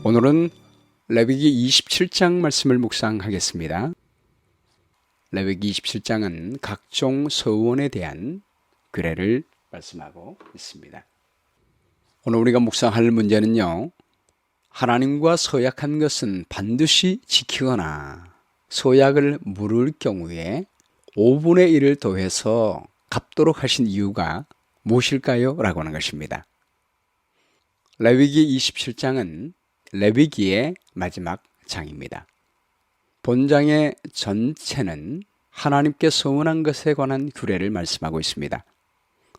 오늘은 레위기 27장 말씀을 묵상하겠습니다. 레위기 27장은 각종 서원에 대한 규례를 말씀하고 있습니다. 오늘 우리가 묵상할 문제는요, 하나님과 서약한 것은 반드시 지키거나 서약을 물을 경우에 5분의 1을 더해서 갚도록 하신 이유가 무엇일까요? 라고 하는 것입니다. 레위기 27장은 레위기의 마지막 장입니다. 본장의 전체는 하나님께 서원한 것에 관한 규례를 말씀하고 있습니다.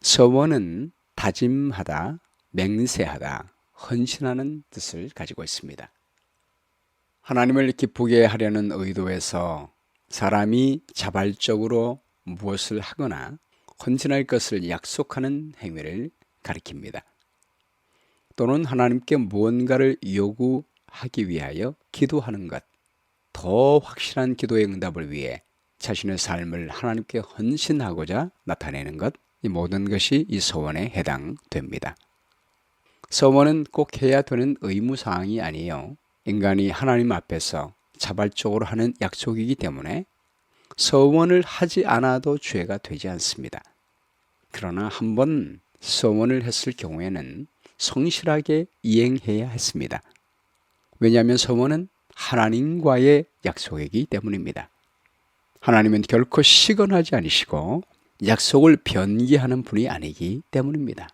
서원은 다짐하다, 맹세하다, 헌신하는 뜻을 가지고 있습니다. 하나님을 기쁘게 하려는 의도에서 사람이 자발적으로 무엇을 하거나 헌신할 것을 약속하는 행위를 가리킵니다. 또는 하나님께 무언가를 요구하기 위하여 기도하는 것, 더 확실한 기도의 응답을 위해 자신의 삶을 하나님께 헌신하고자 나타내는 것, 이 모든 것이 이 서원에 해당됩니다. 서원은 꼭 해야 되는 의무사항이 아니에요. 인간이 하나님 앞에서 자발적으로 하는 약속이기 때문에 서원을 하지 않아도 죄가 되지 않습니다. 그러나 한번 서원을 했을 경우에는 성실하게 이행해야 했습니다. 왜냐하면 서원은 하나님과의 약속이기 때문입니다. 하나님은 결코 시건하지 않으시고 약속을 변기하는 분이 아니기 때문입니다.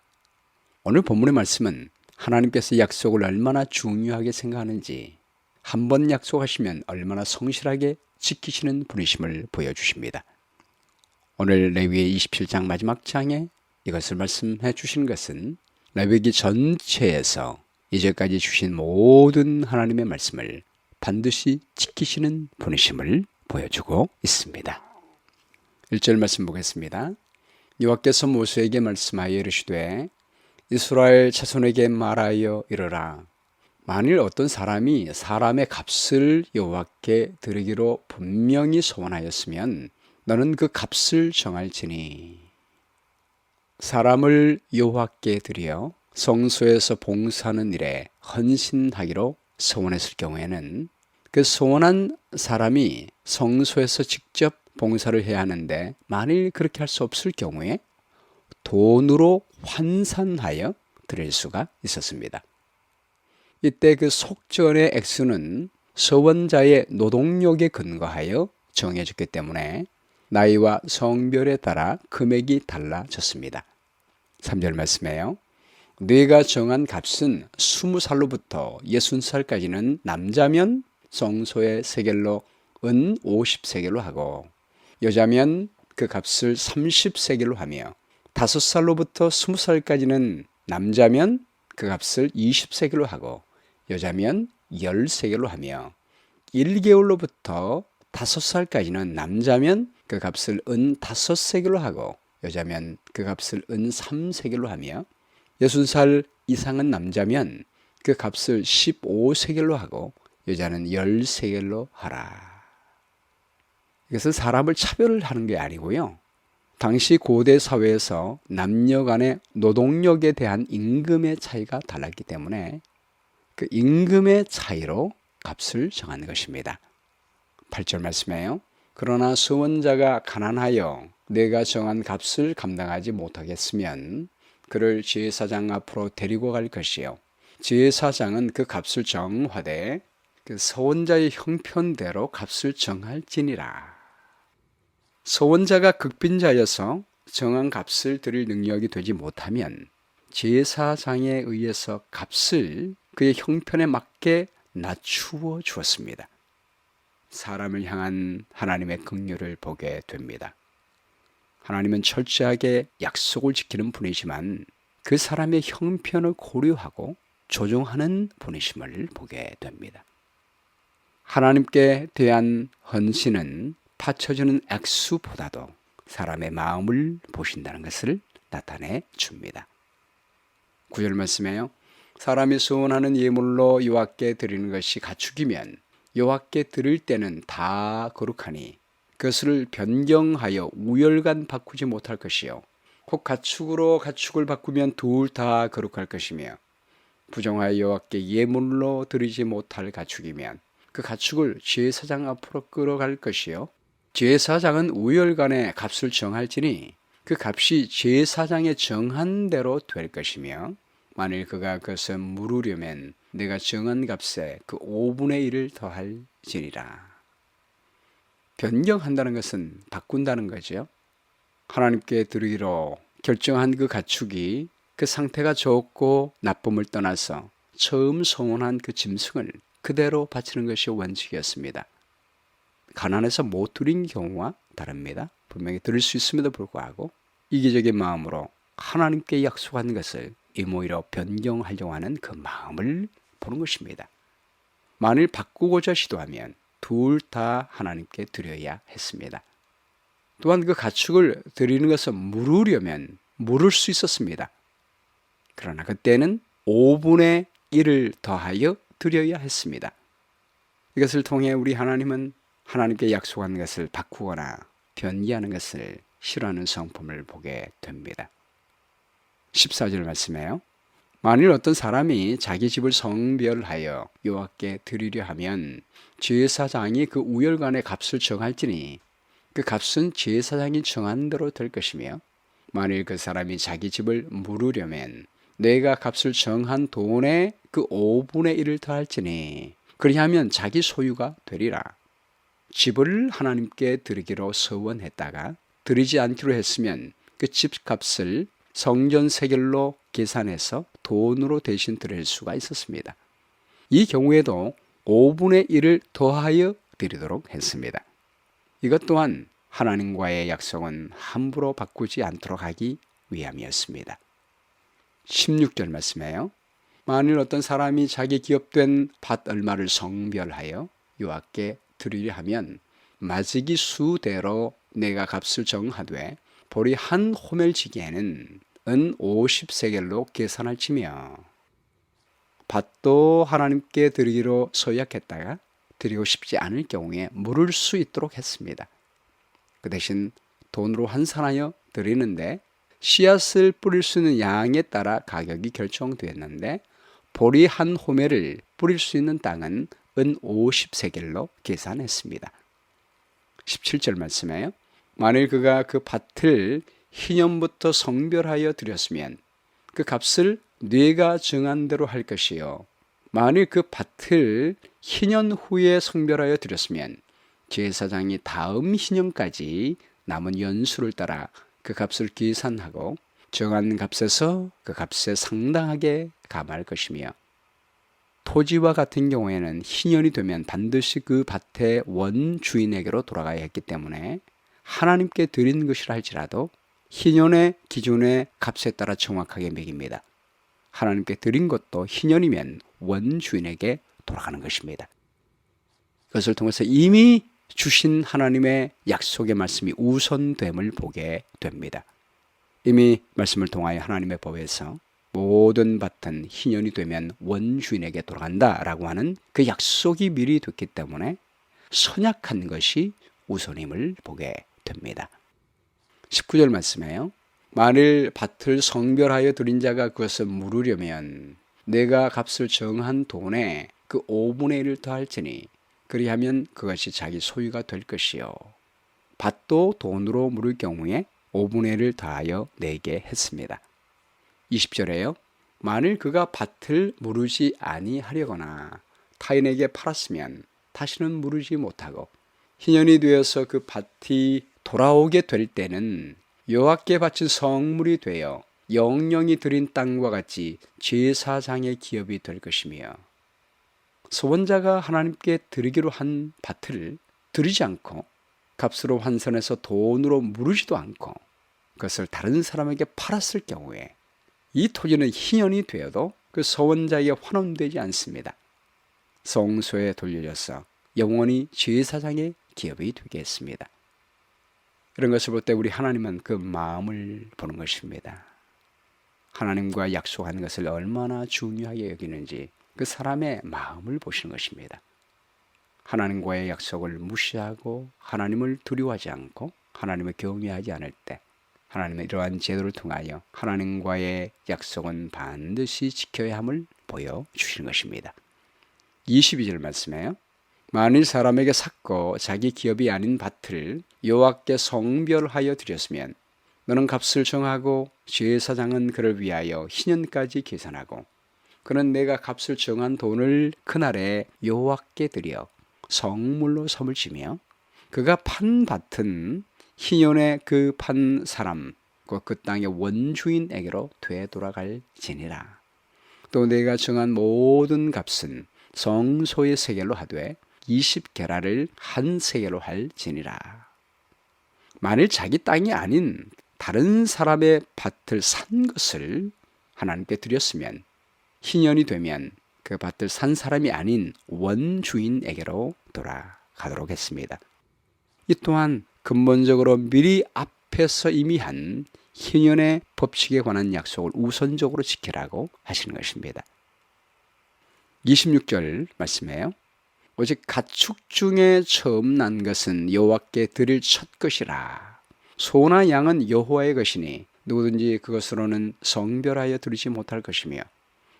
오늘 본문의 말씀은 하나님께서 약속을 얼마나 중요하게 생각하는지, 한번 약속하시면 얼마나 성실하게 지키시는 분이심을 보여주십니다. 오늘 레위기 27장 마지막 장에 이것을 말씀해 주신 것은 레위기 전체에서 이제까지 주신 모든 하나님의 말씀을 반드시 지키시는 분이심을 보여주고 있습니다. 1절 말씀 보겠습니다. 여호와께서 모세에게 말씀하여 이르시되 이스라엘 자손에게 말하여 이르라. 만일 어떤 사람이 사람의 값을 여호와께 드리기로 분명히 소원하였으면 너는 그 값을 정할지니, 사람을 여호와께 드려 성소에서 봉사하는 일에 헌신하기로 소원했을 경우에는 그 소원한 사람이 성소에서 직접 봉사를 해야 하는데, 만일 그렇게 할 수 없을 경우에 돈으로 환산하여 드릴 수가 있었습니다. 이때 그 속전의 액수는 서원자의 노동력에 근거하여 정해졌기 때문에 나이와 성별에 따라 금액이 달라졌습니다. 3절 말씀에요. 네가 정한 값은 20살로부터 60살까지는 남자면 성소의 세겔로 은 50세겔로 하고, 여자면 그 값을 30세겔로 하며, 5살로부터 20살까지는 남자면 그 값을 20세겔로 하고, 여자면 10세겔로 하며, 1개월로부터 5살까지는 남자면 그 값을 은 5세겔로 하고, 여자면 그 값을 은 3세겔로 하며, 60살 이상은 남자면 그 값을 15세겔로 하고, 여자는 10세겔로 하라. 이것은 사람을 차별하는 게 아니고요, 당시 고대 사회에서 남녀 간의 노동력에 대한 임금의 차이가 달랐기 때문에 그 임금의 차이로 값을 정하는 것입니다. 8절 말씀이에요. 그러나 서원자가 가난하여 내가 정한 값을 감당하지 못하겠으면 그를 제사장 앞으로 데리고 갈 것이요, 제사장은 그 값을 정하되 그 서원자의 형편대로 값을 정할지니라. 서원자가 극빈자여서 정한 값을 드릴 능력이 되지 못하면 제사장에 의해서 값을 그의 형편에 맞게 낮추어 주었습니다. 사람을 향한 하나님의 긍휼을 보게 됩니다. 하나님은 철저하게 약속을 지키는 분이지만 그 사람의 형편을 고려하고 조정하는 분이심을 보게 됩니다. 하나님께 대한 헌신은 바쳐주는 액수보다도 사람의 마음을 보신다는 것을 나타내 줍니다. 9절 말씀에요. 사람이 소원하는 예물로 여호와께 드리는 것이 가축이면 여호와께 드릴 때는 다 거룩하니 그것을 변경하여 우열간 바꾸지 못할 것이요, 혹 가축으로 가축을 바꾸면 둘 다 거룩할 것이며, 부정하여 여호와께 예물로 드리지 못할 가축이면 그 가축을 제사장 앞으로 끌어갈 것이요 제사장은 우열간에 값을 정할지니 그 값이 제사장의 정한 대로 될 것이며 만일 그가 그것을 물으려면 내가 정한 값에 그 5분의 1을 더할지니라. 변경한다는 것은 바꾼다는 거죠. 하나님께 드리기로 결정한 그 가축이 그 상태가 좋고 나쁨을 떠나서 처음 성원한 그 짐승을 그대로 바치는 것이 원칙이었습니다. 가난해서 못 드린 경우와 다릅니다. 분명히 드릴 수 있음에도 불구하고 이기적인 마음으로 하나님께 약속한 것을 임의로 변경하려고 하는 그 마음을 보는 것입니다. 만일 바꾸고자 시도하면 둘 다 하나님께 드려야 했습니다. 또한 그 가축을 드리는 것을 물으려면 물을 수 있었습니다. 그러나 그때는 5분의 1을 더하여 드려야 했습니다. 이것을 통해 우리 하나님은 하나님께 약속한 것을 바꾸거나 변기하는 것을 싫어하는 성품을 보게 됩니다. 14절 말씀에요. 만일 어떤 사람이 자기 집을 성별하여 여호와께 드리려 하면 제사장이 그 우열간의 값을 정할지니 그 값은 제사장이 정한 대로 될 것이며 만일 그 사람이 자기 집을 물으려면 내가 값을 정한 돈의 그 5분의 1을 더할지니 그리하면 자기 소유가 되리라. 집을 하나님께 드리기로 서원했다가 드리지 않기로 했으면 그 집값을 성전 세겔로 계산해서 돈으로 대신 드릴 수가 있었습니다. 이 경우에도 5분의 1을 더하여 드리도록 했습니다. 이것 또한 하나님과의 약속은 함부로 바꾸지 않도록 하기 위함이었습니다. 16절 말씀에요. 만일 어떤 사람이 자기 기업된 밭 얼마를 성별하여 여호와께 드리려 하면 마지기 수대로 내가 값을 정하되 보리 한 호멜지기에는 은 50세겔로 계산할지며 밭도 하나님께 드리기로 서약했다가 드리고 싶지 않을 경우에 물을 수 있도록 했습니다. 그 대신 돈으로 환산하여 드리는데 씨앗을 뿌릴 수 있는 양에 따라 가격이 결정되었는데 보리 한 호멜을 뿌릴 수 있는 땅은 은 50세겔로 계산했습니다. 17절 말씀에요. 만일 그가 그 밭을 희년부터 성별하여 드렸으면 그 값을 뇌가 정한 대로 할 것이요 만일 그 밭을 희년 후에 성별하여 드렸으면 제사장이 다음 희년까지 남은 연수를 따라 그 값을 계산하고 정한 값에서 그 값에 상당하게 감할 것이며 토지와 같은 경우에는 희년이 되면 반드시 그 밭의 원주인에게로 돌아가야 했기 때문에 하나님께 드린 것이라 할지라도 희년의 기준의 값에 따라 정확하게 매깁니다. 하나님께 드린 것도 희년이면 원주인에게 돌아가는 것입니다. 그것을 통해서 이미 주신 하나님의 약속의 말씀이 우선됨을 보게 됩니다. 이미 말씀을 통하여 하나님의 법에서 모든 밭은 희년이 되면 원주인에게 돌아간다라고 하는 그 약속이 미리 됐기 때문에 선약한 것이 우선임을 보게 됩니다. 19절 말씀에요. 만일 밭을 성별하여 드린 자가 그것을 물으려면 내가 값을 정한 돈에 그 5분의 1을 더할지니 그리하면 그것이 자기 소유가 될 것이요 밭도 돈으로 물을 경우에 5분의 1을 더하여 내게 했습니다. 20절에요. 만일 그가 밭을 무르지 아니하려거나 타인에게 팔았으면 다시는 무르지 못하고 희년이 되어서 그 밭이 돌아오게 될 때는 여호와께 바친 성물이 되어 영영이 드린 땅과 같이 제사장의 기업이 될 것이며 소원자가 하나님께 드리기로 한 밭을 드리지 않고 값으로 환산해서 돈으로 무르지도 않고 그것을 다른 사람에게 팔았을 경우에 이 토지는 희년이 되어도 그 소원자에게 환원되지 않습니다. 성소에 돌려져서 영원히 제사장의 기업이 되겠습니다. 이런 것을 볼 때 우리 하나님은 그 마음을 보는 것입니다. 하나님과 약속하는 것을 얼마나 중요하게 여기는지 그 사람의 마음을 보시는 것입니다. 하나님과의 약속을 무시하고 하나님을 두려워하지 않고 하나님을 경외하지 않을 때 하나님은 이러한 제도를 통하여 하나님과의 약속은 반드시 지켜야 함을 보여주시는 것입니다. 22절 말씀에요. 만일 사람에게 샀고 자기 기업이 아닌 밭을 여호와께 성별하여 드렸으면 너는 값을 정하고 제사장은 그를 위하여 희년까지 계산하고 그는 내가 값을 정한 돈을 그날에 여호와께 드려 성물로 섬을 지며 그가 판 밭은 희년에 그 판 사람 그 땅의 원주인에게로 되돌아갈지니라. 또 내가 정한 모든 값은 성소의 세겔로 하되 20게라를 한 세겔로 할지니라. 만일 자기 땅이 아닌 다른 사람의 밭을 산 것을 하나님께 드렸으면 희년이 되면 그 밭을 산 사람이 아닌 원주인에게로 돌아가도록 했습니다. 이 또한 근본적으로 미리 앞에서 이미 한 희년의 법칙에 관한 약속을 우선적으로 지키라고 하시는 것입니다. 26절 말씀이에요. 오직 가축 중에 처음 난 것은 여호와께 드릴 첫 것이라. 소나 양은 여호와의 것이니 누구든지 그것으로는 성별하여 드리지 못할 것이며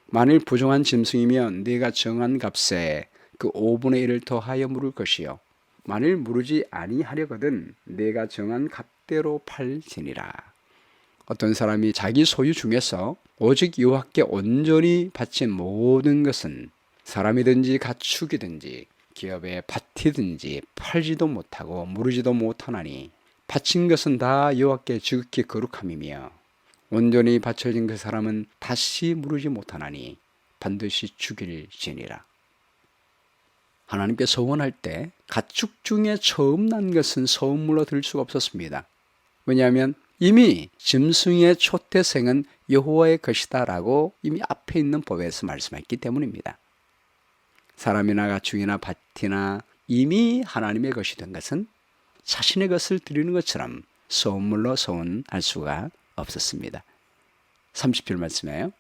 만일 부정한 짐승이면 네가 정한 값에 그 5분의 1을 더하여 물을 것이요 만일 무르지 아니하려거든 내가 정한 값대로 팔지니라. 어떤 사람이 자기 소유 중에서 오직 여호와께 온전히 바친 모든 것은 사람이든지 가축이든지 기업의 밭이든지 팔지도 못하고 무르지도 못하나니 바친 것은 다 여호와께 지극히 거룩함이며 온전히 바쳐진 그 사람은 다시 무르지 못하나니 반드시 죽일지니라. 하나님께 서원할 때 가축 중에 처음 난 것은 서원물로 드릴 수가 없었습니다. 왜냐하면 이미 짐승의 초태생은 여호와의 것이다 라고 이미 앞에 있는 법에서 말씀했기 때문입니다. 사람이나 가축이나 밭이나 이미 하나님의 것이 된 것은 자신의 것을 드리는 것처럼 서원물로 서원할 수가 없었습니다. 30절 말씀이에요.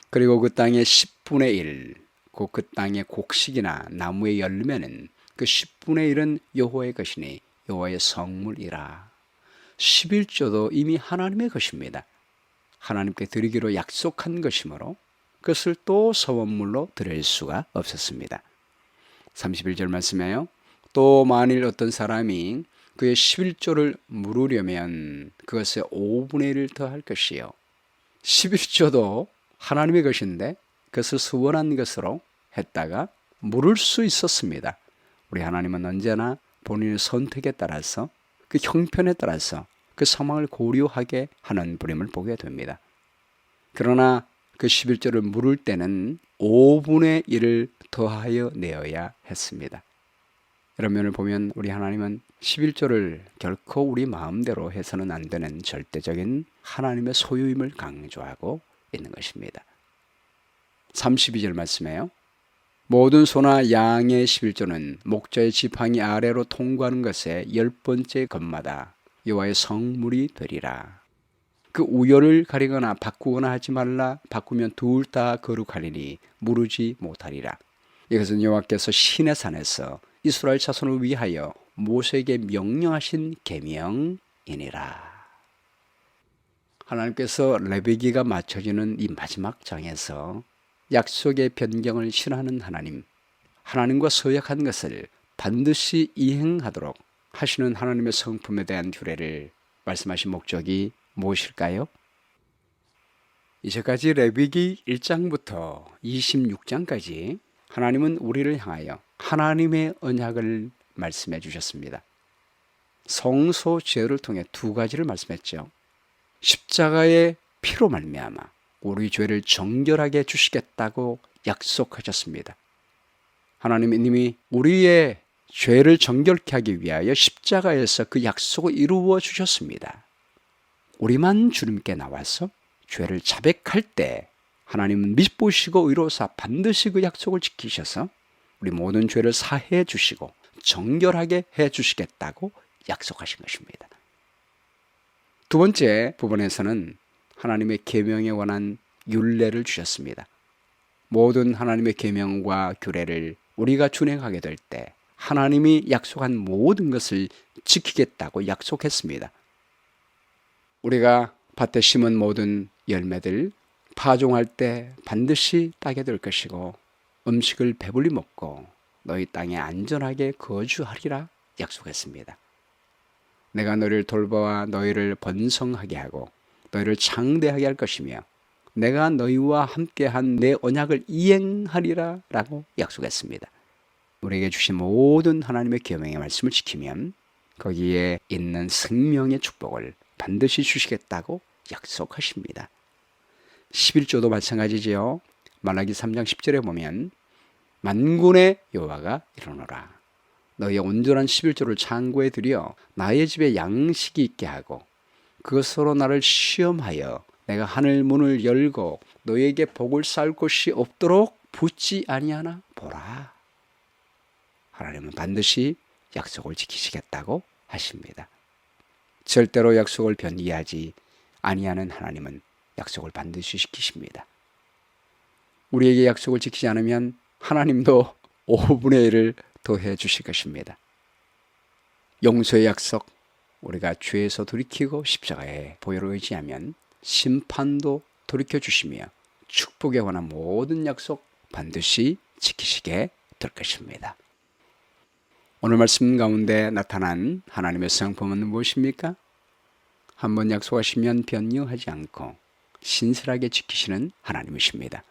그리고 그 땅의 10분의 1, 그 땅의 곡식이나 나무의 열매는 그 10분의 1은 여호와의 것이니 여호와의 성물이라. 11조도 이미 하나님의 것입니다. 하나님께 드리기로 약속한 것이므로 그것을 또 서원물로 드릴 수가 없었습니다. 31절 말씀이에요. 또 만일 어떤 사람이 그의 11조를 물으려면 그것에 5분의 1을 더할 것이요 11조도 하나님의 것인데 그것을 서원한 것으로 했다가 물을 수 있었습니다. 우리 하나님은 언제나 본인의 선택에 따라서 그 형편에 따라서 그 상황을 고려하게 하는 분임을 보게 됩니다. 그러나 그 11조를 물을 때는 5분의 1을 더하여 내어야 했습니다. 이런 면을 보면 우리 하나님은 11조를 결코 우리 마음대로 해서는 안 되는 절대적인 하나님의 소유임을 강조하고 있는 것입니다. 32절 말씀이에요. 모든 소나 양의 11조는 목자의 지팡이 아래로 통과하는 것에 10번째 것마다 여호와의 성물이 되리라. 그 우열을 가리거나 바꾸거나 하지 말라. 바꾸면 둘 다 거룩하리니 무르지 못하리라. 이것은 여호와께서 시내 산에서 이스라엘 자손을 위하여 모세에게 명령하신 계명이니라. 하나님께서 레위기가 맞춰지는 이 마지막 장에서 약속의 변경을 싫어하는 하나님과 서약한 것을 반드시 이행하도록 하시는 하나님의 성품에 대한 규례를 말씀하신 목적이 무엇일까요? 이제까지 레위기 1장부터 26장까지 하나님은 우리를 향하여 하나님의 언약을 말씀해 주셨습니다. 성소 제도를 통해 두 가지를 말씀했죠. 십자가의 피로 말미암아 우리 죄를 정결하게 해주시겠다고 약속하셨습니다. 하나님은 이미 우리의 죄를 정결케 하기 위하여 십자가에서 그 약속을 이루어 주셨습니다. 우리만 주님께 나와서 죄를 자백할 때 하나님은 미보시고 의로사 반드시 그 약속을 지키셔서 우리 모든 죄를 사해 주시고 정결하게 해 주시겠다고 약속하신 것입니다. 두 번째 부분에서는 하나님의 계명에 관한 율례를 주셨습니다. 모든 하나님의 계명과 규례를 우리가 준행하게 될 때 하나님이 약속한 모든 것을 지키겠다고 약속했습니다. 우리가 밭에 심은 모든 열매들 파종할 때 반드시 따게 될 것이고 음식을 배불리 먹고 너희 땅에 안전하게 거주하리라 약속했습니다. 내가 너희를 돌보아 너희를 번성하게 하고 너희를 장대하게 할 것이며 내가 너희와 함께한 내 언약을 이행하리라 라고 약속했습니다. 우리에게 주신 모든 하나님의 계명의 말씀을 지키면 거기에 있는 생명의 축복을 반드시 주시겠다고 약속하십니다. 11조도 마찬가지지요. 말라기 3장 10절에 보면 만군의 여호와가 이르노라. 너희의 온전한 11조를 창고에 들여 나의 집에 양식이 있게 하고 그것으로 나를 시험하여 내가 하늘 문을 열고 너희에게 복을 쌓을 곳이 없도록 붙지 아니하나 보라. 하나님은 반드시 약속을 지키시겠다고 하십니다. 절대로 약속을 변기하지 아니하는 하나님은 약속을 반드시 지키십니다. 우리에게 약속을 지키지 않으면 하나님도 5분의 1을 더해 주실 것입니다. 용서의 약속, 우리가 죄에서 돌이키고 십자가의 보혈을 의지하면 심판도 돌이켜 주시며 축복에 관한 모든 약속 반드시 지키시게 될 것입니다. 오늘 말씀 가운데 나타난 하나님의 성품은 무엇입니까? 한번 약속하시면 변경하지 않고 신실하게 지키시는 하나님이십니다.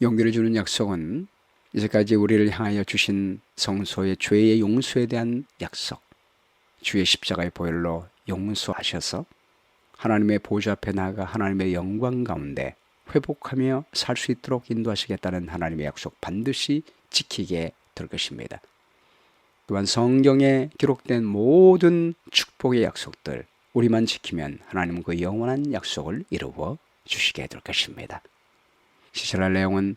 용기를 주는 약속은 이제까지 우리를 향하여 주신 성소의 죄의 용서에 대한 약속, 주의 십자가의 보혈로 용서하셔서 하나님의 보좌 앞에 나아가 하나님의 영광 가운데 회복하며 살 수 있도록 인도하시겠다는 하나님의 약속 반드시 지키게 될 것입니다. 또한 성경에 기록된 모든 축복의 약속들 우리만 지키면 하나님은 그 영원한 약속을 이루어 주시게 될 것입니다. 시절할 내용은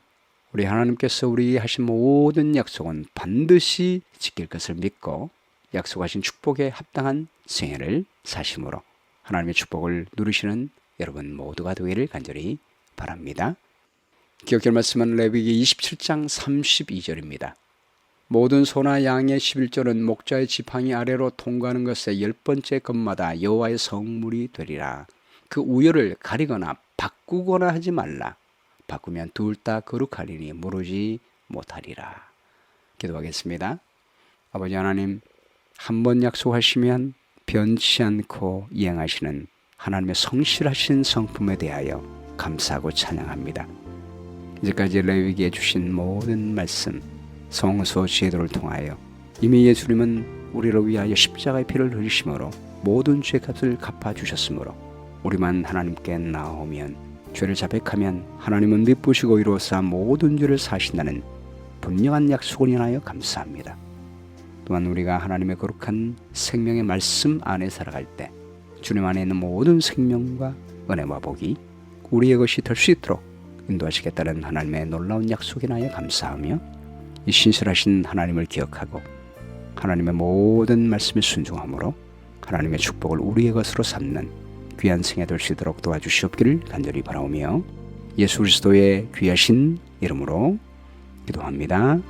우리 하나님께서 우리에게 하신 모든 약속은 반드시 지킬 것을 믿고 약속하신 축복에 합당한 생애를 사심으로 하나님의 축복을 누리시는 여러분 모두가 되기를 간절히 바랍니다. 기억할 말씀은 레위기 27장 32절입니다. 모든 소나 양의 11조는 목자의 지팡이 아래로 통과하는 것의 10번째 것마다 여호와의 성물이 되리라. 그 우열을 가리거나 바꾸거나 하지 말라. 바꾸면 둘 다 거룩하리니 무르지 못하리라. 기도하겠습니다. 아버지 하나님, 한 번 약속하시면 변치 않고 이행하시는 하나님의 성실하신 성품에 대하여 감사하고 찬양합니다. 이제까지 레위기에 주신 모든 말씀 성서 제도를 통하여 이미 예수님은 우리를 위하여 십자가의 피를 흘리심으로 모든 죄값을 갚아주셨으므로 우리만 하나님께 나오면 죄를 자백하면 하나님은 미쁘시고 이로써 모든 죄를 사신다는 분명한 약속을 인하여 감사합니다. 또한 우리가 하나님의 거룩한 생명의 말씀 안에 살아갈 때 주님 안에 있는 모든 생명과 은혜와 복이 우리의 것이 될 수 있도록 인도하시겠다는 하나님의 놀라운 약속에 인하여 감사하며 이 신실하신 하나님을 기억하고 하나님의 모든 말씀에 순종함으로 하나님의 축복을 우리의 것으로 삼는 귀한 생애 될 수 있도록 도와주시옵기를 간절히 바라오며 예수 그리스도의 귀하신 이름으로 기도합니다.